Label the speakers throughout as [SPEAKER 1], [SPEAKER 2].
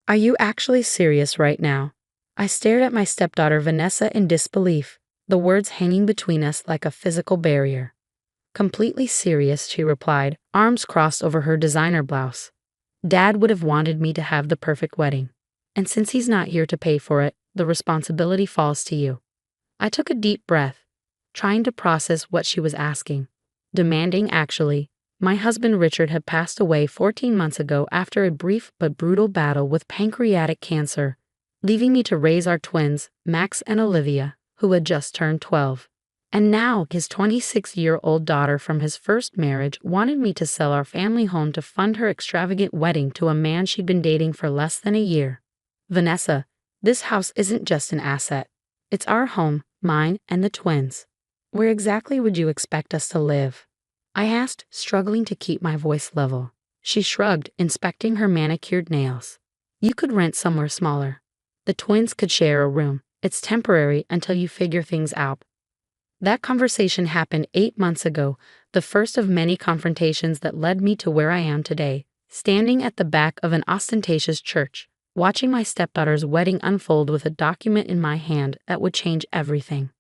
[SPEAKER 1] Are you actually serious right now? I stared at my stepdaughter Vanessa in disbelief, the words hanging between us like a physical barrier. Completely serious, she replied, arms crossed over her designer blouse. Dad would have wanted me to have the perfect wedding. And since he's not here to pay for it, the responsibility falls to you. I took a deep breath, trying to process what she was asking. Demanding, actually. My husband Richard had passed away 14 months ago after a brief but brutal battle with pancreatic cancer, leaving me to raise our twins, Max and Olivia, who had just turned 12. And now his 26-year-old daughter from his first marriage wanted me to sell our family home to fund her extravagant wedding to a man she'd been dating for less than a year. Vanessa, this house isn't just an asset. It's our home, mine and the twins. Where exactly would you expect us to live? I asked, struggling to keep my voice level. She shrugged, inspecting her manicured nails. You could rent somewhere smaller. The twins could share a room. It's temporary until you figure things out. That conversation happened 8 months ago, the first of many confrontations that led me to where I am today, standing at the back of an ostentatious church, watching my stepdaughter's wedding unfold with a document in my hand that would change everything.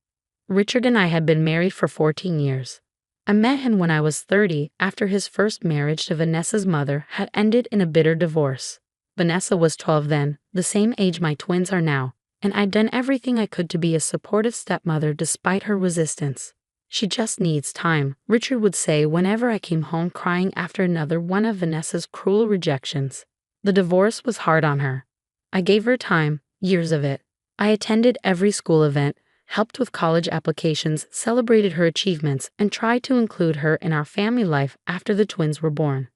[SPEAKER 1] Richard and I had been married for 14 years. I met him when I was 30 after his first marriage to Vanessa's mother had ended in a bitter divorce. Vanessa was 12 then, the same age my twins are now, and I'd done everything I could to be a supportive stepmother despite her resistance. She just needs time, Richard would say whenever I came home crying after another one of Vanessa's cruel rejections. The divorce was hard on her. I gave her time, years of it. I attended every school event, helped with college applications, celebrated her achievements, and tried to include her in our family life after the twins were born.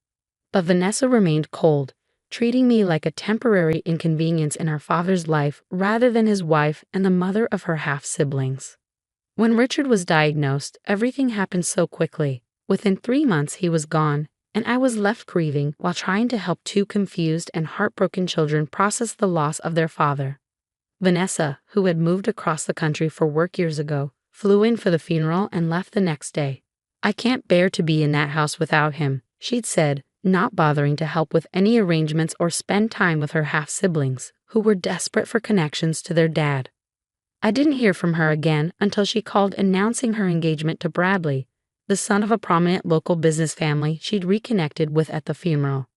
[SPEAKER 1] But Vanessa remained cold, treating me like a temporary inconvenience in our father's life rather than his wife and the mother of her half-siblings. When Richard was diagnosed, everything happened so quickly. Within 3 months he was gone, and I was left grieving while trying to help 2 confused and heartbroken children process the loss of their father. Vanessa, who had moved across the country for work years ago, flew in for the funeral and left the next day. I can't bear to be in that house without him, she'd said, not bothering to help with any arrangements or spend time with her half-siblings, who were desperate for connections to their dad. I didn't hear from her again until she called announcing her engagement to Bradley, the son of a prominent local business family she'd reconnected with at the funeral.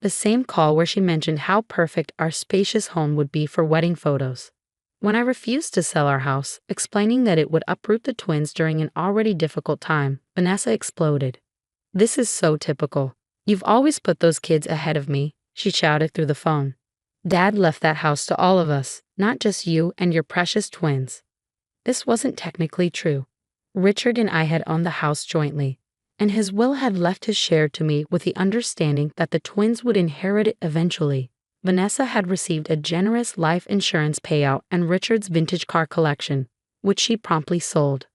[SPEAKER 1] The same call where she mentioned how perfect our spacious home would be for wedding photos. When I refused to sell our house, explaining that it would uproot the twins during an already difficult time, Vanessa exploded. "This is so typical. You've always put those kids ahead of me," she shouted through the phone. "Dad left that house to all of us, not just you and your precious twins." This wasn't technically true. Richard and I had owned the house jointly, and his will had left his share to me with the understanding that the twins would inherit it eventually. Vanessa had received a generous life insurance payout and Richard's vintage car collection, which she promptly sold.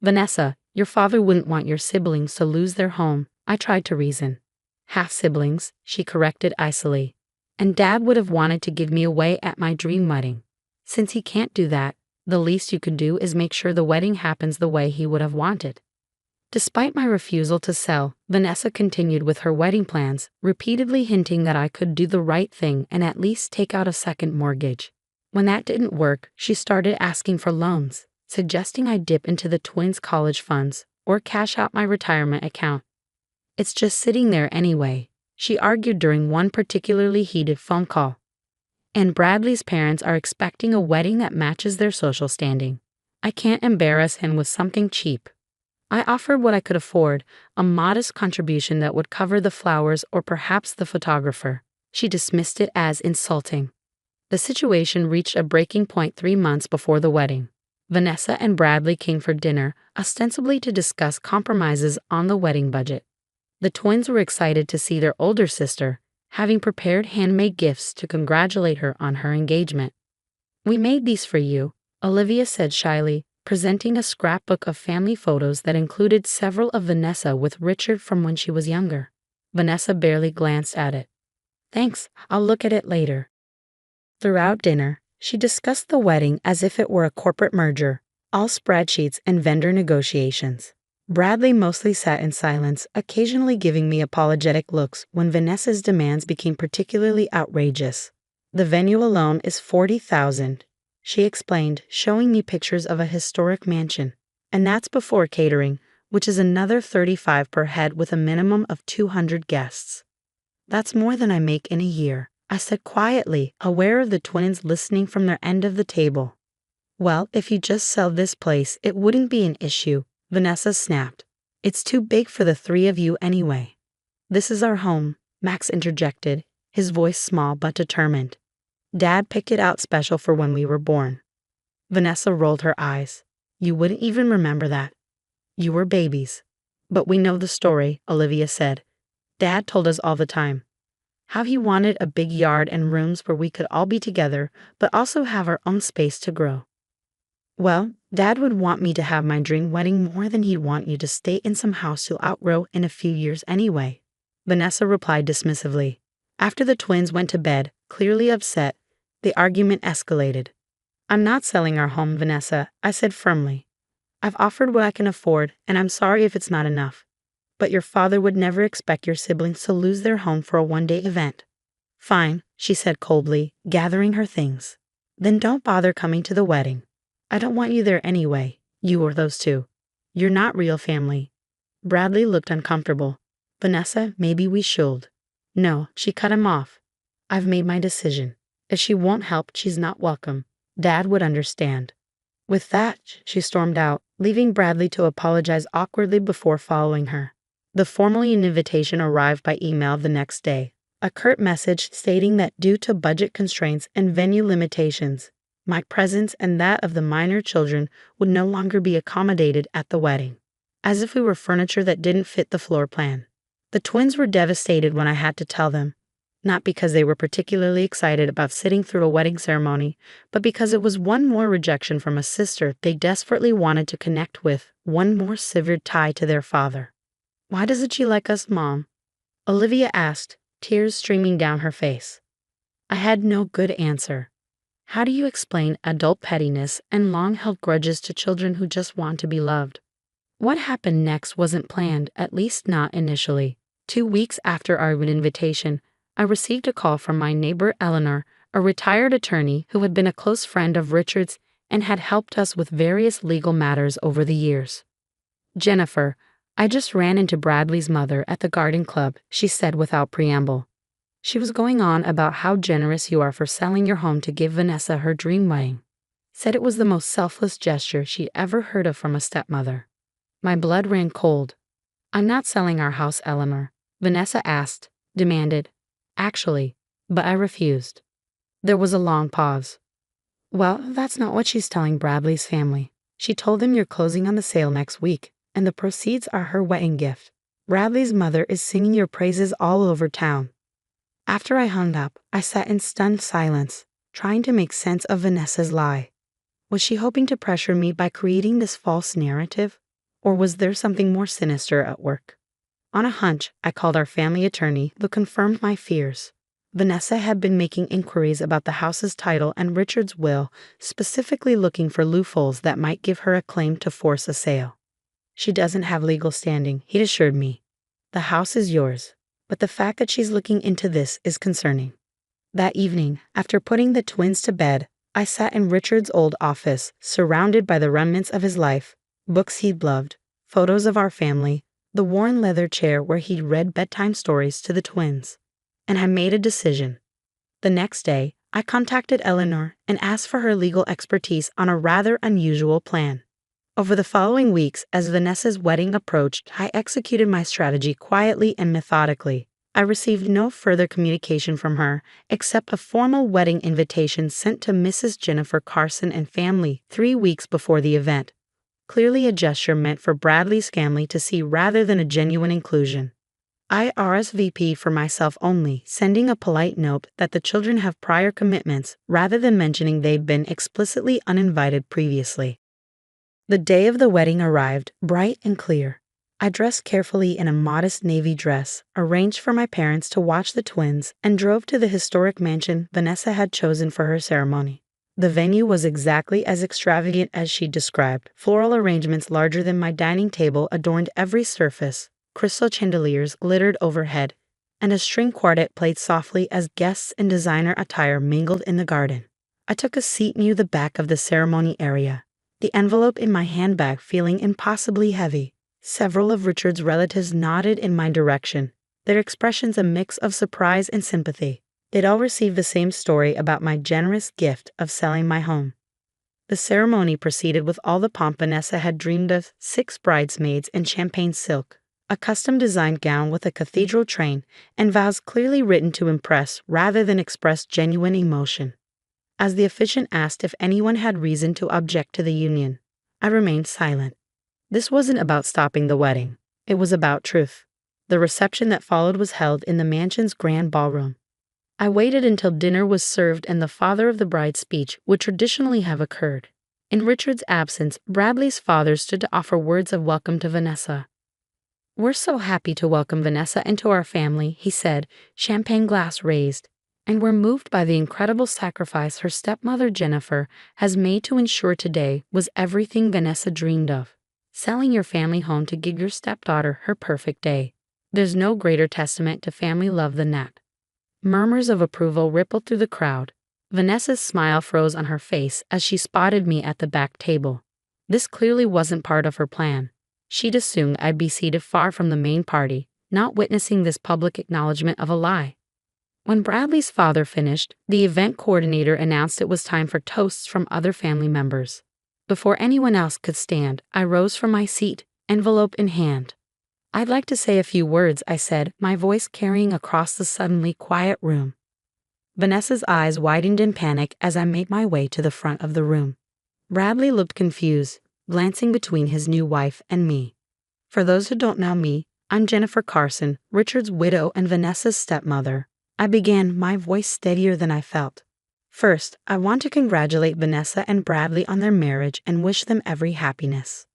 [SPEAKER 1] "Vanessa, your father wouldn't want your siblings to lose their home," I tried to reason. "Half-siblings," she corrected icily. "And Dad would have wanted to give me away at my dream wedding. Since he can't do that, the least you can do is make sure the wedding happens the way he would have wanted." Despite my refusal to sell, Vanessa continued with her wedding plans, repeatedly hinting that I could do the right thing and at least take out a second mortgage. When that didn't work, she started asking for loans, suggesting I dip into the twins' college funds or cash out my retirement account. "It's just sitting there anyway," she argued during one particularly heated phone call. "And Bradley's parents are expecting a wedding that matches their social standing. I can't embarrass him with something cheap." I offered what I could afford, a modest contribution that would cover the flowers or perhaps the photographer. She dismissed it as insulting. The situation reached a breaking point 3 months before the wedding. Vanessa and Bradley came for dinner, ostensibly to discuss compromises on the wedding budget. The twins were excited to see their older sister, having prepared handmade gifts to congratulate her on her engagement. "We made these for you," Olivia said shyly, presenting a scrapbook of family photos that included several of Vanessa with Richard from when she was younger. Vanessa barely glanced at it. "Thanks, I'll look at it later." Throughout dinner, she discussed the wedding as if it were a corporate merger, all spreadsheets and vendor negotiations. Bradley mostly sat in silence, occasionally giving me apologetic looks when Vanessa's demands became particularly outrageous. The venue alone is 40,000, she explained, showing me pictures of a historic mansion. And that's before catering, which is another 35 per head with a minimum of 200 guests. That's more than I make in a year, I said quietly, aware of the twins listening from their end of the table. Well, if you just sell this place, it wouldn't be an issue, Vanessa snapped. It's too big for the three of you anyway. This is our home, Max interjected, his voice small but determined. Dad picked it out special for when we were born. Vanessa rolled her eyes. You wouldn't even remember that. You were babies. But we know the story, Olivia said. Dad told us all the time. How he wanted a big yard and rooms where we could all be together, but also have our own space to grow. Well, Dad would want me to have my dream wedding more than he'd want you to stay in some house you'll outgrow in a few years anyway, Vanessa replied dismissively. After the twins went to bed, clearly upset, the argument escalated. I'm not selling our home, Vanessa, I said firmly. I've offered what I can afford, and I'm sorry if it's not enough. But your father would never expect your siblings to lose their home for a one-day event. Fine, she said coldly, gathering her things. Then don't bother coming to the wedding. I don't want you there anyway, you or those two. You're not real family. Bradley looked uncomfortable. Vanessa, maybe we should. No, she cut him off. I've made my decision. If she won't help, she's not welcome. Dad would understand. With that, she stormed out, leaving Bradley to apologize awkwardly before following her. The formal invitation arrived by email the next day, a curt message stating that due to budget constraints and venue limitations, my presence and that of the minor children would no longer be accommodated at the wedding. As if we were furniture that didn't fit the floor plan. The twins were devastated when I had to tell them, not because they were particularly excited about sitting through a wedding ceremony, but because it was one more rejection from a sister they desperately wanted to connect with, one more severed tie to their father. Why doesn't she like us, Mom? Olivia asked, tears streaming down her face. I had no good answer. How do you explain adult pettiness and long-held grudges to children who just want to be loved? What happened next wasn't planned, at least not initially. 2 weeks after our invitation, I received a call from my neighbor Eleanor, a retired attorney who had been a close friend of Richard's and had helped us with various legal matters over the years. Jennifer, I just ran into Bradley's mother at the garden club, she said without preamble. She was going on about how generous you are for selling your home to give Vanessa her dream wedding. Said it was the most selfless gesture she ever heard of from a stepmother. My blood ran cold. I'm not selling our house, Eleanor, Vanessa asked, demanded. Actually, but I refused. There was a long pause. Well, that's not what she's telling Bradley's family. She told them you're closing on the sale next week, and the proceeds are her wedding gift. Bradley's mother is singing your praises all over town. After I hung up, I sat in stunned silence, trying to make sense of Vanessa's lie. Was she hoping to pressure me by creating this false narrative? Or was there something more sinister at work? On a hunch, I called our family attorney, who confirmed my fears. Vanessa had been making inquiries about the house's title and Richard's will, specifically looking for loopholes that might give her a claim to force a sale. She doesn't have legal standing, he assured me. The house is yours, but the fact that she's looking into this is concerning. That evening, after putting the twins to bed, I sat in Richard's old office, surrounded by the remnants of his life, books he'd loved, photos of our family, the worn leather chair where he'd read bedtime stories to the twins. And I made a decision. The next day, I contacted Eleanor and asked for her legal expertise on a rather unusual plan. Over the following weeks, as Vanessa's wedding approached, I executed my strategy quietly and methodically. I received no further communication from her, except a formal wedding invitation sent to Mrs. Jennifer Carson and family 3 weeks before the event. Clearly a gesture meant for Bradley's family to see rather than a genuine inclusion. I RSVP'd for myself only, sending a polite note that the children have prior commitments rather than mentioning they'd been explicitly uninvited previously. The day of the wedding arrived, bright and clear. I dressed carefully in a modest navy dress, arranged for my parents to watch the twins, and drove to the historic mansion Vanessa had chosen for her ceremony. The venue was exactly as extravagant as she described. Floral arrangements larger than my dining table adorned every surface. Crystal chandeliers glittered overhead, and a string quartet played softly as guests in designer attire mingled in the garden. I took a seat near the back of the ceremony area, the envelope in my handbag feeling impossibly heavy. Several of Richard's relatives nodded in my direction, their expressions a mix of surprise and sympathy. They'd all received the same story about my generous gift of selling my home. The ceremony proceeded with all the pomp Vanessa had dreamed of: 6 bridesmaids in champagne silk, a custom-designed gown with a cathedral train, and vows clearly written to impress rather than express genuine emotion. As the officiant asked if anyone had reason to object to the union, I remained silent. This wasn't about stopping the wedding. It was about truth. The reception that followed was held in the mansion's grand ballroom. I waited until dinner was served and the father of the bride's speech would traditionally have occurred. In Richard's absence, Bradley's father stood to offer words of welcome to Vanessa. "We're so happy to welcome Vanessa into our family," he said, champagne glass raised, "and we're moved by the incredible sacrifice her stepmother Jennifer has made to ensure today was everything Vanessa dreamed of. Selling your family home to give your stepdaughter her perfect day. There's no greater testament to family love than that." Murmurs of approval rippled through the crowd. Vanessa's smile froze on her face as she spotted me at the back table. This clearly wasn't part of her plan. She'd assumed I'd be seated far from the main party, not witnessing this public acknowledgement of a lie. When Bradley's father finished, the event coordinator announced it was time for toasts from other family members. Before anyone else could stand, I rose from my seat, envelope in hand. "I'd like to say a few words," I said, my voice carrying across the suddenly quiet room. Vanessa's eyes widened in panic as I made my way to the front of the room. Bradley looked confused, glancing between his new wife and me. "For those who don't know me, I'm Jennifer Carson, Richard's widow and Vanessa's stepmother," I began, my voice steadier than I felt. "First, I want to congratulate Vanessa and Bradley on their marriage and wish them every happiness."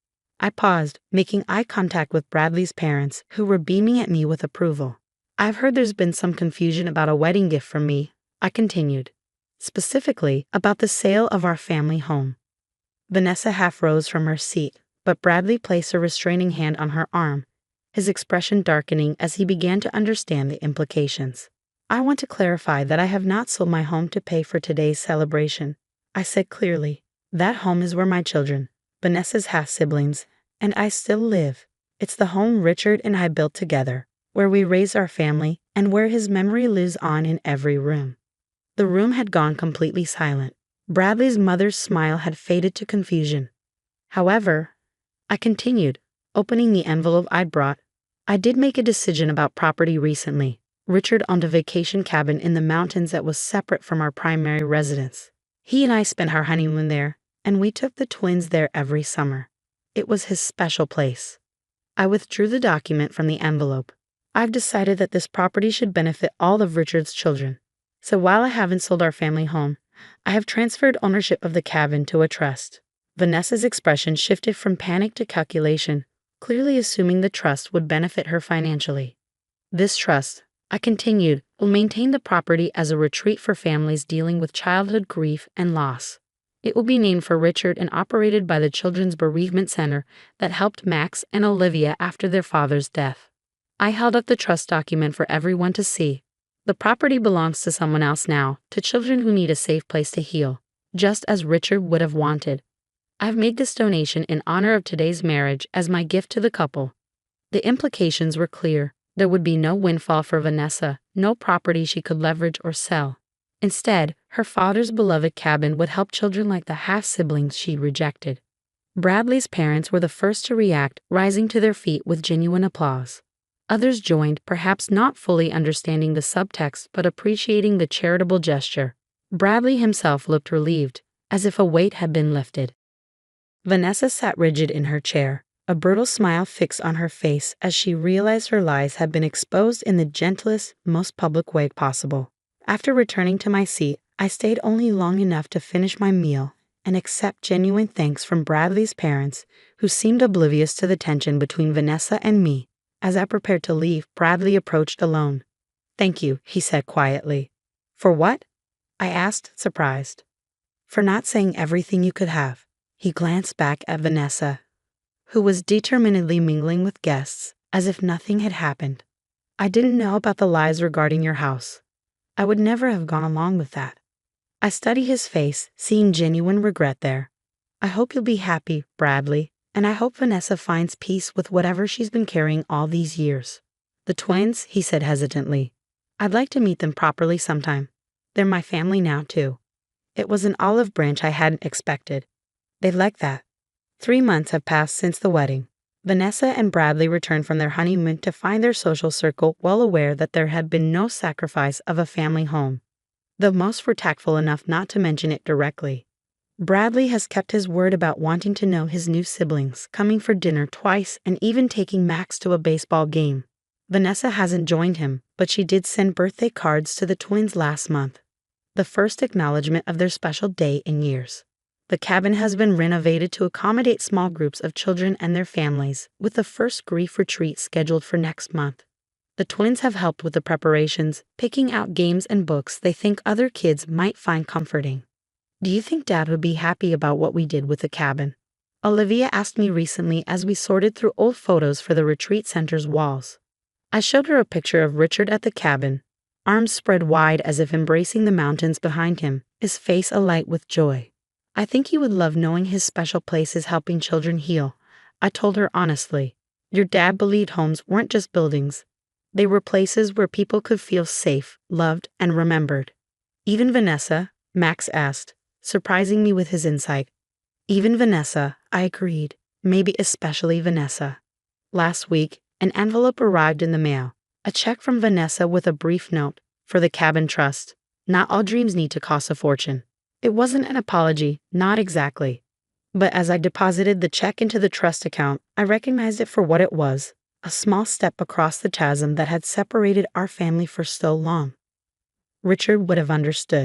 [SPEAKER 1] I paused, making eye contact with Bradley's parents, who were beaming at me with approval. "I've heard there's been some confusion about a wedding gift from me," I continued. "Specifically, about the sale of our family home." Vanessa half rose from her seat, but Bradley placed a restraining hand on her arm, his expression darkening as he began to understand the implications. "I want to clarify that I have not sold my home to pay for today's celebration," I said clearly. "That home is where my children, Vanessa's half-siblings, and I still live. It's the home Richard and I built together, where we raised our family, and where his memory lives on in every room." The room had gone completely silent. Bradley's mother's smile had faded to confusion. "However," I continued, opening the envelope I'd brought, "I did make a decision about property recently. Richard owned a vacation cabin in the mountains that was separate from our primary residence. He and I spent our honeymoon there, and we took the twins there every summer. It was his special place." I withdrew the document from the envelope. "I've decided that this property should benefit all of Richard's children. So while I haven't sold our family home, I have transferred ownership of the cabin to a trust." Vanessa's expression shifted from panic to calculation, clearly assuming the trust would benefit her financially. "This trust," I continued, "will maintain the property as a retreat for families dealing with childhood grief and loss. It will be named for Richard and operated by the Children's Bereavement Center that helped Max and Olivia after their father's death." I held up the trust document for everyone to see. "The property belongs to someone else now, to children who need a safe place to heal, just as Richard would have wanted. I've made this donation in honor of today's marriage as my gift to the couple." The implications were clear. There would be no windfall for Vanessa, no property she could leverage or sell. Instead, her father's beloved cabin would help children like the half-siblings she rejected. Bradley's parents were the first to react, rising to their feet with genuine applause. Others joined, perhaps not fully understanding the subtext but appreciating the charitable gesture. Bradley himself looked relieved, as if a weight had been lifted. Vanessa sat rigid in her chair, a brutal smile fixed on her face as she realized her lies had been exposed in the gentlest, most public way possible. After returning to my seat, I stayed only long enough to finish my meal and accept genuine thanks from Bradley's parents, who seemed oblivious to the tension between Vanessa and me. As I prepared to leave, Bradley approached alone. "Thank you," he said quietly. "For what?" I asked, surprised. "For not saying everything you could have." He glanced back at Vanessa, who was determinedly mingling with guests, as if nothing had happened. I didn't know about the lies regarding your house. I would never have gone along with that. I study his face, seeing genuine regret there. I hope you'll be happy, Bradley, and I hope Vanessa finds peace with whatever she's been carrying all these years. The twins, he said hesitantly. I'd like to meet them properly sometime. They're my family now, too. It was an olive branch I hadn't expected. They'd like that. 3 months have passed since the wedding. Vanessa and Bradley returned from their honeymoon to find their social circle well aware that there had been no sacrifice of a family home, though most were tactful enough not to mention it directly. Bradley has kept his word about wanting to know his new siblings, coming for dinner twice and even taking Max to a baseball game. Vanessa hasn't joined him, but she did send birthday cards to the twins last month, the first acknowledgement of their special day in years. The cabin has been renovated to accommodate small groups of children and their families, with the first grief retreat scheduled for next month. The twins have helped with the preparations, picking out games and books they think other kids might find comforting. Do you think Dad would be happy about what we did with the cabin? Olivia asked me recently as we sorted through old photos for the retreat center's walls. I showed her a picture of Richard at the cabin, arms spread wide as if embracing the mountains behind him, his face alight with joy. I think he would love knowing his special place is helping children heal, I told her honestly. Your dad believed homes weren't just buildings. They were places where people could feel safe, loved, and remembered. Even Vanessa? Max asked, surprising me with his insight. Even Vanessa, I agreed. Maybe especially Vanessa. Last week, an envelope arrived in the mail. A check from Vanessa with a brief note, for the cabin trust. Not all dreams need to cost a fortune. It wasn't an apology, not exactly. But as I deposited the check into the trust account, I recognized it for what it was, a small step across the chasm that had separated our family for so long. Richard would have understood.